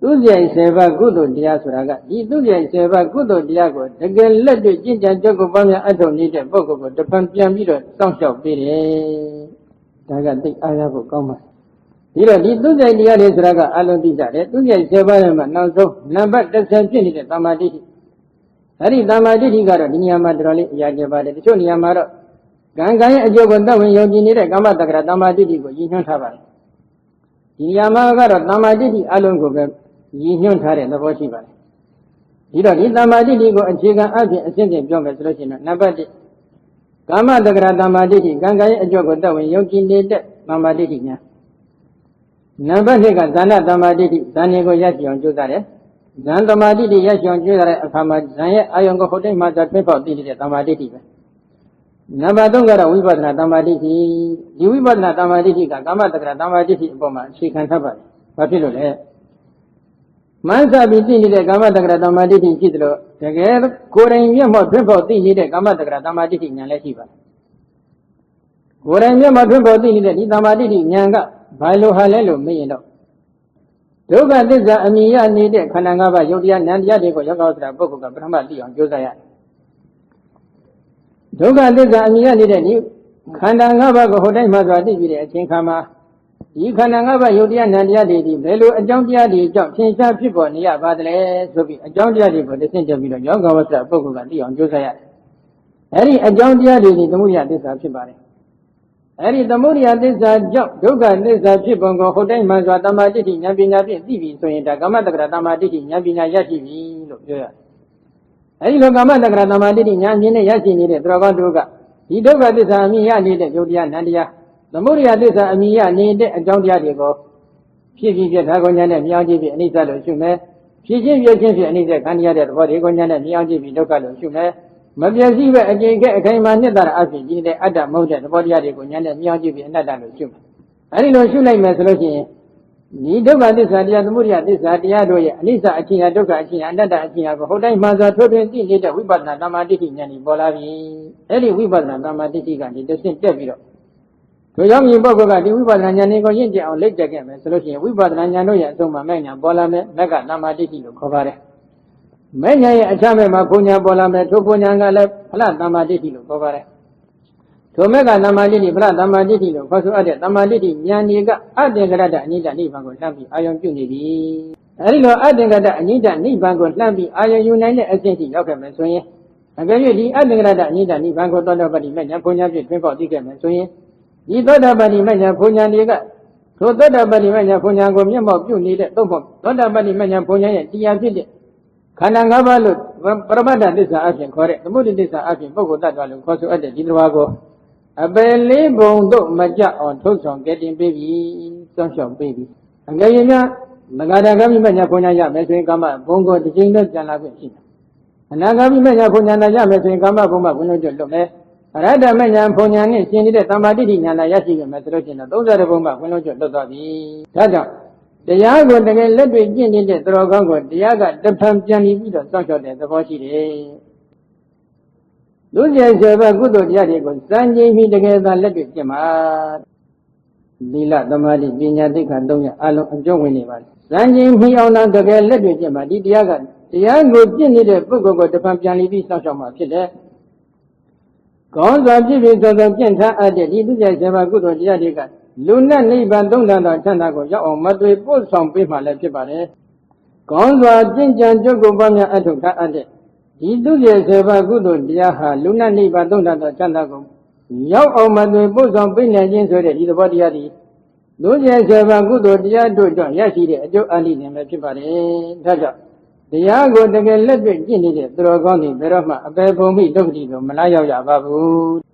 သူဇိုင်7ပါးကုသိုလ်တရားဆိုတာကဒီသူဇိုင်7ပါးကုသိုလ်တရားကိုတကယ်လက်တွေ့ကျင့်ကြံကြုတ်ကိုပေါင်းများအထောက်နေတဲ့ပုဂ္ဂိုလ်ကိုတပံပြန်ပြီးတော့စောင့်ရှောက်ပေးတယ်ဒါကသိအားရဖို့ကောင်းပါတယ်ဒီတော့ဒီသူဇိုင်တရားတွေဆိုတာကအလုံးသိကြတယ်သူဇိုင်7ပါးထဲမှာနောက်ဆုံးနံပါတ်10ဖြစ်နေတဲ့သမာဓိအဲ့ဒီသမာဓိကတော့ဒီနေရာမှာတော်တော်လေးအရာကျပါတယ်တချို့နေရာမှာတော့ကံရဲ့အကျိုးကိုသက်ဝင်ယုံကြည်နေတဲ့ကာမတက္ကရာသမာဓိကိုရည်ညွှန်းထားပါတယ်ဒီနေရာမှာကတော့သမာဓိအလုံးကိုပဲရည်ညွှန်းထားတဲ့သဘောရှိပါတယ်ဒီတော့ဒီသမာဓိကိုအခြေခံအပြင်အရှင်းရှင်းပြောမယ်ဆိုလို့ရှိရင်နံပါတ်1ကာမတက္ကရာသမာဓိကံရဲ့အကျိုးကိုသက်ဝင်ယုံကြည်နေတဲ့သမာဓိညာနံပါတ်2ကဇာနသမာဓိဇာနေကိုရရှိအောင်ကြိုးစားတယ်ဇန်သမာဓိရရှိအောင်ကြိုးစားတဲ့အခါမှာဇန်ရဲ့အာယုံကိုဟုတ်တိုင်းမှသာထွေးပေါက်သိနေတဲ့သမာဓိပဲနံပါတ်3ကတော့ဝိပဿနာသမာဓိဒီဝိပဿနာသမာဓိကကာမတက္ကရာသမာဓိအပေါ်မှာအခြေခံထားပါတယ်ဘာဖြစ်လို့လဲမန်းစာပြီးသိနေတဲ့ကာမတက္ကရာသမာဓိရှိသလိုတကယ်ကိုယ်တိုင်မျက်မှောက်ထွေးပေါက်သိနေတဲ့ကာမတက္ကရာသမာဓိဉာဏ်လည်းရှိပါတယ်ကိုယ်တိုင်မျက်မှောက်ထွေးပေါက်သိနေတဲ့ဒီသမာဓိဉာဏ်ကဘာလို့ဟာလဲလို့မေးရင်တော့ဒုက္ခသစ္စာအမြင်ရနေတဲ့ခန္ဓာ၅ပါးယုတ်တရားနံတရားတွေကိုရောက်အောင်ဆိုတာပုဂ္ဂိုလ်ကပထမသိအောင်ကြိုးစားရတယ်ဒုက္ခသစ္စာအမြင်ရနေတဲ့ဒီခန္ဓာ၅ပါးကိုဟိုတိုင်းမှာဆိုတာသိပြီးတဲ့အချိန်ခါမှာဒီခန္ဓာ၅ပါးယုတ်တရားနံတရားတွေဒီဘယ်လိုအကြောင်းတရားတွေကြောင့်သင်္ချာဖြစ်ပေါ်နေရပါသလဲဆိုပြီးအကြောင်းတရားတွေကိုသိသိပြီးတော့ရောက်အောင်ဆိုတာပုဂ္ဂိုလ်ကသိအောင်ကြိုးစားရတယ်အဲဒီအကြောင်းတရားတွေဒီသမုဒိယသစ္စာဖြစ်ပါတယ်အဲ့ဒီသမုဒိယသစ္စာကြောင့်ဒုက္ခသစ္စာဖြစ်ပုံကိုဟုတ်တိုင်းမှဆိုသမာဓိဉာဏ်ပညာဖြင့်သိပြီဆိုရင်ဒါကာမတက္ကရာသမာဓိဉာဏ်ပညာရရှိပြီလို့ပြောရတယ်။အဲ့ဒီလိုကာမတက္ကရာသမာဓိဉာဏ်မြင်နဲ့ရရှိနေတဲ့သူတော်ကောင်းတို့ကဒီဒုက္ခသစ္စာအမြင်ရနေတဲ့ယုတ်တရားနန္တရားသမုဒိယသစ္စာအမြင်ရနေတဲ့အကြောင်းတရားတွေကိုဖြစ်ဖြစ်ပြထားကိုဉာဏ်နဲ့မြောင်းကြည့်ပြီးအနိစ္စလို့ရှုမယ်။ဖြစ်ချင်းပြချင်းဖြစ်အနိစ္စခံရတဲ့သဘောတွေကိုဉာဏ်နဲ့မြောင်းကြည့်ပြီးဒုက္ခလို့ရှုမယ်။မပြည့်စည်ပဲအကျင့်ကအခိုင်အမာနှစ်သာရအဖြစ်ကြီးတဲ့အတ္တမဟုတ်တဲ့သဘောတရားတွေကိုဉာဏ်နဲ့မြောင်းကြည့်ပြီးအနတ္တလို့ရှုမယ်။အဲဒီလိုရှုလိုက်မယ်ဆိုလို့ရှိရင်ဒီဒုက္ခသစ္စာတရားသမုဒိယသစ္စာတရားတို့ရဲ့အနိစ္စအချင်းဟာဒုက္ခအချင်းဟာအနတ္တအချင်းဟာကိုဟုတ်တိုင်းမှသာထွတ်ထွင်းသိနေတဲ့ဝိပဿနာသမာဓိဉာဏ်ကြီးပေါ်လာပြီ။အဲဒီဝိပဿနာသမာဓိကနေတစ်ဆင့်တက်ပြီးတော့တို့ရောက်ရင်ပုဂ္ဂိုလ်ကဒီဝိပဿနာဉာဏ်ကိုရင့်ကျက်အောင်လက်တက်ခဲ့မယ်ဆိုလို့ရှိရင်ဝိပဿနာဉာဏ်တို့ရဲ့အဆုံးမှာမဲ့ညာပေါ်လာမယ်မက်ကသမာဓိလို့ခေါ်ပါတယ်။မဲ့ညာရဲ့အခြားမဲ့မှာဘုံညာပေါ်လာမယ်ထိုဘုံညာကလည်းဖလသမာဓိလို့ခေါ်ပါတယ်။ထိုမဲ့ကသမာဓိဖလသမာဓိလို့ခေါ်ဆိုအပ်တဲ့သမာဓိဉာဏ်ကြီးကအတ္တကရတအနိစ္စနိဗ္ဗာန်ကိုလှမ်းပြီးအာယုံပြုနေပြီ။အဲဒီလိုအတ္တကရတအနိစ္စနိဗ္ဗာန်ကိုလှမ်းပြီးအာယုံယူနိုင်တဲ့အဆင့်ထိရောက်ခဲ့မယ်ဆိုရင်အကယ်၍ဒီအတ္တကရတအနိစ္စနိဗ္ဗာန်ကိုသောတာပတိမဲ့ညာဘုံညာဖြင့်တွင်ပေါက်သိခဲ့မယ်ဆိုရင်ဒီသောတာပတိမညာဘုံညာတွေကထိုသောတာပတိမညာဘုံညာကိုမျက်မှောက်ပြုနေတဲ့သို့မဟုတ်သောတာပတိမညာဘုံညာရဲ့တရားဖြစ်တဲ့ခန္ဓာ၅ပါးလို့ပရမတ္တသစ္စာအပြင်ခေါ်တဲ့သမုဒိသစ္စာအပြင်ပုဂ္ဂိုလ်တ attva လို့ခေါ်ဆိုအပ်တဲ့ဒီတစ်ပါးကိုအပယ်လေးဘုံတို့မကြအောင်ထုတ်ဆောင်ကဲတင်ပေးပြီးစောင့်ရှောက်ပေးပြီးအကယ်၍များမဂ္ဂဒဂမိမညာဘုံညာရမယ်ဆိုရင်ကာမဘုံကိုတစ်ချိန်တော့ကြံလာခွင့်ရှိတယ်အနာဂမိမညာဘုံညာရမယ်ဆိုရင်ကာမဘုံမှာဝင်လို့ကျွတ်လွတ်မယ်အရဟတမဉ္ဇဉ်ဘုံဉာဏ်နဲ့ရှင်နေတဲ့သမာဓိဉာဏ်ရရှိခဲ့မယ်ဆိုလို့ရှိရင်တော့30ဘုံမှာဝင်လို့ကျွတ်လွတ်သွားပြီဒါကြောင့်တရားကိုတကယ်လက်တွေ့ကျင့်နေတဲ့သရောကောင်းကိုတရားကတဖန်ပြန်ပြီးတော့စောင့်ရှောက်တဲ့သဘောရှိတယ်လူကျင်စေဘကုသိုလ်တရားတွေကိုစံချိန်ပြီးတကယ်သာလက်တွေ့ကျင့်ပါသီလသမာဓိပညာသိက္ခာ3ရပ်အလုံးအကျုံးဝင်နေပါလေစံချိန်ပြီးအောင်တော့တကယ်လက်တွေ့ကျင့်ပါဒီတရားကတရားကိုကျင့်နေတဲ့ပုဂ္ဂိုလ်ကိုတဖန်ပြန်ပြီးစောင့်ရှောက်မှာဖြစ်တယ်ကောင်းစွာဖြစ်ဖြစ်စောစောကျင့်ထားအပ်တဲ့ဒီသူကျင်စေဘကုသိုလ်တရားတွေကလူနဲ့နိဗ္ဗာန်သုံးတန်သောချမ်းသာကိုရောက်အောင်မသွေပို့ဆောင်ပေးမှလည်းဖြစ်ပါတယ်။ကောင်းစွာကျင့်ကြံကြုတ်ကိုပါများအထောက်ထားအပ်တဲ့ဒီသူရဲ့ဆေဘကုသိုလ်တရားဟာလူနဲ့နိဗ္ဗာန်သုံးတန်သောချမ်းသာကိုရောက်အောင်မသွေပို့ဆောင်ပေးနိုင်ခြင်းဆိုတဲ့ဒီသဘောတရားဒီသူရဲ့ဆေဘကုသိုလ်တရားတို့ကြောင့်ရရှိတဲ့အကျိုးအနိသင်ပဲဖြစ်ပါတယ်။ဒါကြောင့်တရားကိုတကယ်လက်တွေ့ကျင့်နေတဲ့သူတော်ကောင်းတွေဘယ်တော့မှအပေဘုံမိဒုက္ခတိကိုမလာရောက်ရပါဘူး